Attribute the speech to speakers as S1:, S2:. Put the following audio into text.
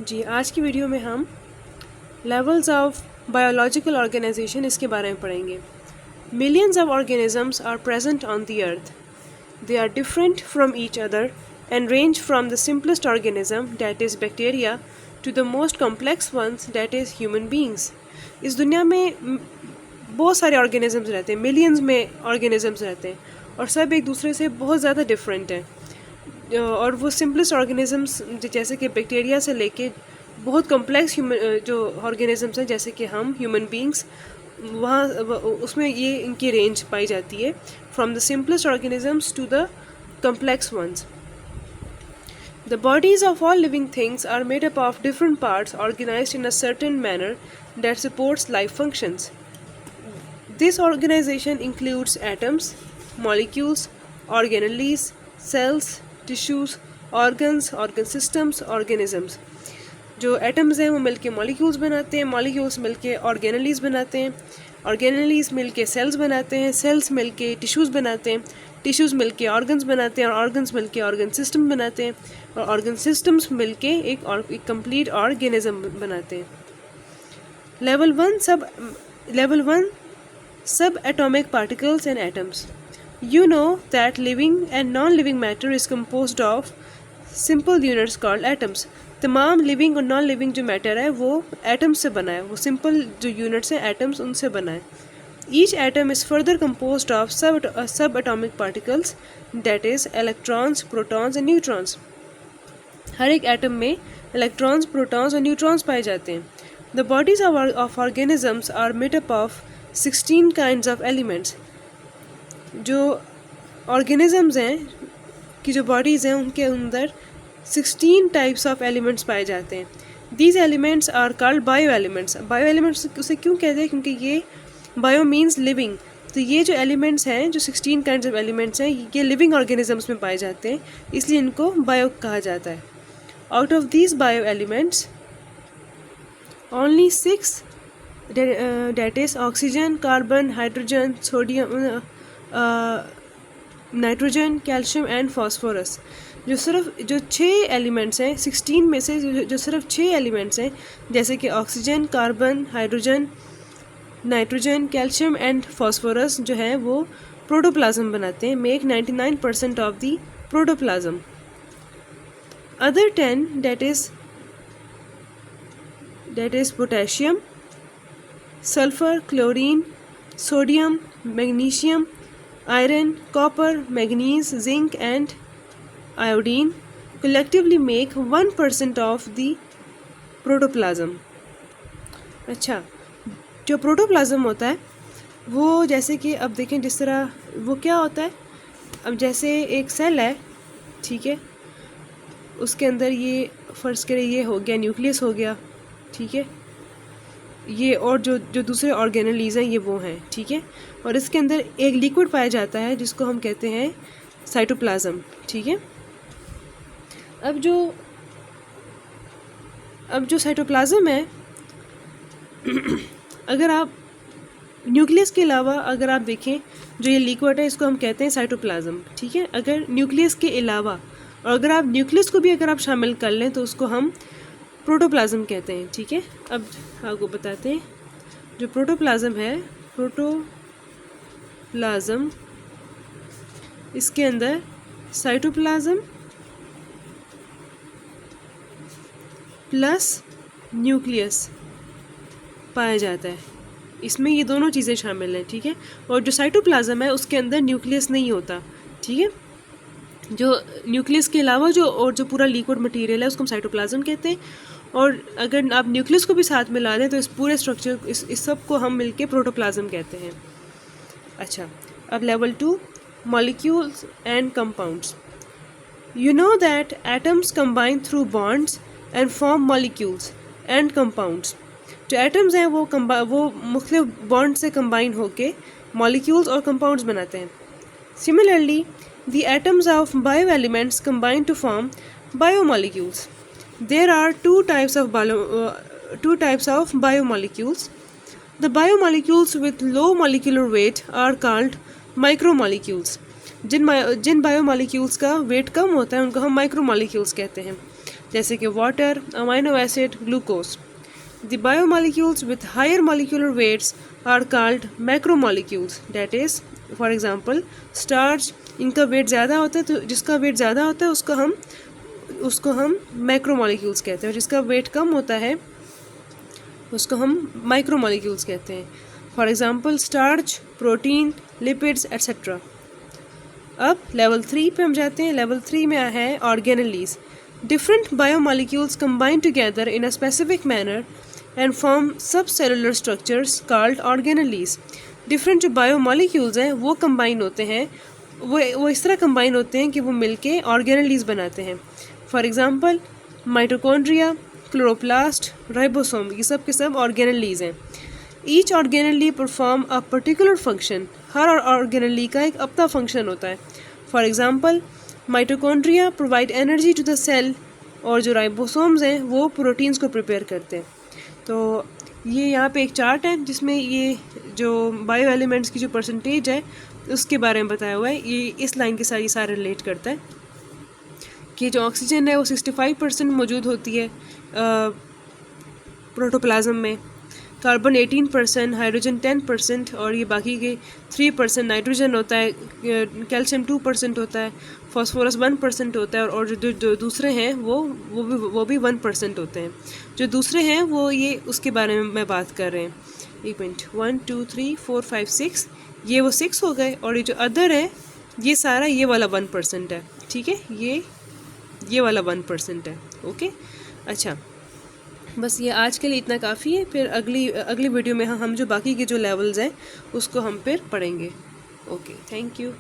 S1: जी आज की वीडियो में हम लेवल्स ऑफ बायोलॉजिकल ऑर्गेनाइजेशन इसके बारे में पढ़ेंगे। Millions of organisms are present on the earth. They are different from each other and range from the simplest organism that is bacteria to the most complex ones that is human beings. इस दुनिया में बहुत सारे organisms रहते हैं, millions में organisms रहते हैं और सब एक दूसरे से बहुत ज़्यादा डिफरेंट हैं। और वो सिंपलेस्ट ऑर्गेनिजम्स जैसे कि बैक्टीरिया से लेके बहुत कॉम्प्लेक्स जो ऑर्गेनिजम्स हैं जैसे कि हम ह्यूमन बींग्स, वहाँ उसमें ये इनकी रेंज पाई जाती है from the simplest organisms to the complex ones. The bodies of all living things are made up of different parts organized in a certain manner that supports life functions. This organization includes atoms, molecules, organelles, cells, tissues, organs, organ systems, organisms. जो atoms हैं वो मिलके molecules बनाते हैं, molecules मिलके organelles बनाते हैं, organelles मिलके सेल्स बनाते हैं, सेल्स मिलके टिश्यूज़ बनाते हैं, टिश्यूज़ मिलके ऑर्गन्स बनाते हैं और ऑर्गन्स मिलके ऑर्गन सिस्टम बनाते हैं और ऑर्गन सिस्टम्स मिलके एक कंप्लीट ऑर्गेनिज्म बनाते हैं। लेवल वन सब atomic particles and atoms. You know that living and non-living matter is composed of simple units called atoms. तमाम लिविंग और नॉन लिविंग जो मैटर है वो एटम्स से बना है, वो सिंपल जो यूनिट्स हैं एटम्स उनसे बना है। Each atom is further composed of sub atomic particles that is electrons, protons and neutrons. हर एक एटम में इलेक्ट्रॉन्स, प्रोटॉन्स और न्यूट्रॉन्स पाए जाते हैं। The bodies of organisms are made up of 16 kinds of elements. जो ऑर्गेनिजम्स हैं की जो बॉडीज़ हैं उनके अंदर 16 टाइप्स ऑफ एलिमेंट्स पाए जाते हैं। These elements are called bio elements. Bio elements उसे क्यों कहते हैं? क्योंकि ये बायो मीन्स लिविंग, तो ये जो एलिमेंट्स हैं, जो 16 काइंड्स ऑफ एलिमेंट्स हैं, ये लिविंग ऑर्गेनिजम्स में पाए जाते हैं, इसलिए इनको बायो कहा जाता है। Out of these bio elements only 6 that is oxygen, carbon, hydrogen, sodium, nitrogen, calcium and phosphorus. जो 6 एलिमेंट्स हैं, 16 में से जो सिर्फ 6 एलिमेंट्स हैं जैसे कि oxygen, carbon, hydrogen, nitrogen, calcium and phosphorus जो है वो प्रोटोप्लाज्म बनाते हैं, make 99% of the protoplasm. Other 10 that is potassium, sulphur, chlorine, sodium, magnesium, iron, copper, manganese, zinc and iodine collectively make 1% of the protoplasm. अच्छा, जो protoplasm होता है वो जैसे कि अब देखें जिस तरह वो क्या होता है, अब जैसे एक सेल है, ठीक है, उसके अंदर ये फर्स्ट करें ये हो गया न्यूक्लियस हो गया, ठीक है, ये और जो दूसरे ऑर्गेनलीज हैं ये वो हैं, ठीक है, और इसके अंदर एक लिक्विड पाया जाता है जिसको हम कहते हैं साइटोप्लाज्म, ठीक है। अब जो साइटोप्लाज्म है अगर आप न्यूक्लियस के अलावा अगर आप देखें जो ये लिक्विड है इसको हम कहते हैं साइटोप्लाज्म, ठीक है। अगर न्यूक्लियस के अलावा और अगर आप न्यूक्लियस को भी अगर आप शामिल कर लें तो उसको हम प्रोटोप्लाज्म कहते हैं, ठीक है। अब आपको बताते हैं जो प्रोटोप्लाज्म है, प्रोटोप्लाज्म इसके अंदर साइटोप्लाज्म प्लस न्यूक्लियस पाया जाता है, इसमें ये दोनों चीज़ें शामिल हैं, ठीक है। और जो साइटोप्लाज्म है उसके अंदर न्यूक्लियस नहीं होता, ठीक है। जो न्यूक्लियस के अलावा जो पूरा लिक्विड मटेरियल है उसको हम साइटोप्लाज्म कहते हैं, और अगर आप न्यूक्लियस को भी साथ में ला दें तो इस पूरे स्ट्रक्चर इस सब को हम मिलके प्रोटोप्लाज्म कहते हैं। अच्छा, अब level 2 molecules and compounds. You know that atoms combine through bonds and form molecules and compounds. जो एटम्स हैं वो मुख्तलिफ बॉन्ड से कंबाइन होके मॉलिक्यूल्स और कंपाउंड्स बनाते हैं। Similarly the atoms of bioelements combine to form biomolecules. There are two types of biomolecules. The biomolecules with low molecular weight are called micromolecules. जिन बायोमोलिक्यूल्स का वेट कम होता है उनको हम माइक्रोमोलिक्यूल्स कहते हैं। जैसे कि water, amino acid, glucose. The biomolecules with higher molecular weights are called macromolecules. That is, for example, starch, इनका वेट ज़्यादा होता है, तो जिसका वेट ज़्यादा होता है उसको हम मैक्रोमोलिक्यूल्स कहते हैं, और जिसका वेट कम होता है उसको हम माइक्रोमोलिक्यूल्स कहते हैं। For example starch, protein, lipids etcetera. अब लेवल 3 पे हम जाते हैं। लेवल 3 में है organelles. Different biomolecules combine together in a specific manner and form subcellular structures called organelles. Different जो बायोमोलिक्यूल्स हैं वो कंबाइन होते हैं, वो इस तरह कंबाइन होते हैं कि वो मिलके ऑर्गेनेलीज बनाते हैं। For example mitochondria, chloroplast, ribosome, ये सब के सब ऑर्गेनेलीज हैं। Each organelle perform a particular function. हर ऑर्गेनेली का एक अपना फंक्शन होता है। For example mitochondria provide energy to the cell, और जो राइबोसोम्स हैं वो प्रोटीन्स को प्रिपेयर करते हैं। तो ये यहाँ पे एक चार्ट है जिसमें ये जो बायो एलिमेंट्स की जो परसेंटेज है उसके बारे में बताया हुआ है। ये इस लाइन के साथ ये सारा रिलेट करता है कि जो ऑक्सीजन है वो 65% मौजूद होती है प्रोटोप्लाज्म में, कार्बन 18%, हाइड्रोजन 10%, और ये बाकी के 3% नाइट्रोजन होता है, कैल्शियम 2% होता है, फॉस्फोरस 1% होता है, और जो दूसरे हैं वो भी 1% होते हैं। जो दूसरे हैं वो ये उसके बारे में मैं बात कर रहे हैं। एक मिनट, 1 2 3 4 5 6, ये वो 6 हो गए, और ये जो अदर है ये सारा ये वाला 1% है। ठीक है, ये वाला 1% है। ओके, अच्छा, बस ये आज के लिए इतना काफ़ी है। फिर अगली वीडियो में हम जो बाकी के जो लेवल्स हैं उसको हम फिर पढ़ेंगे। Okay, thank you.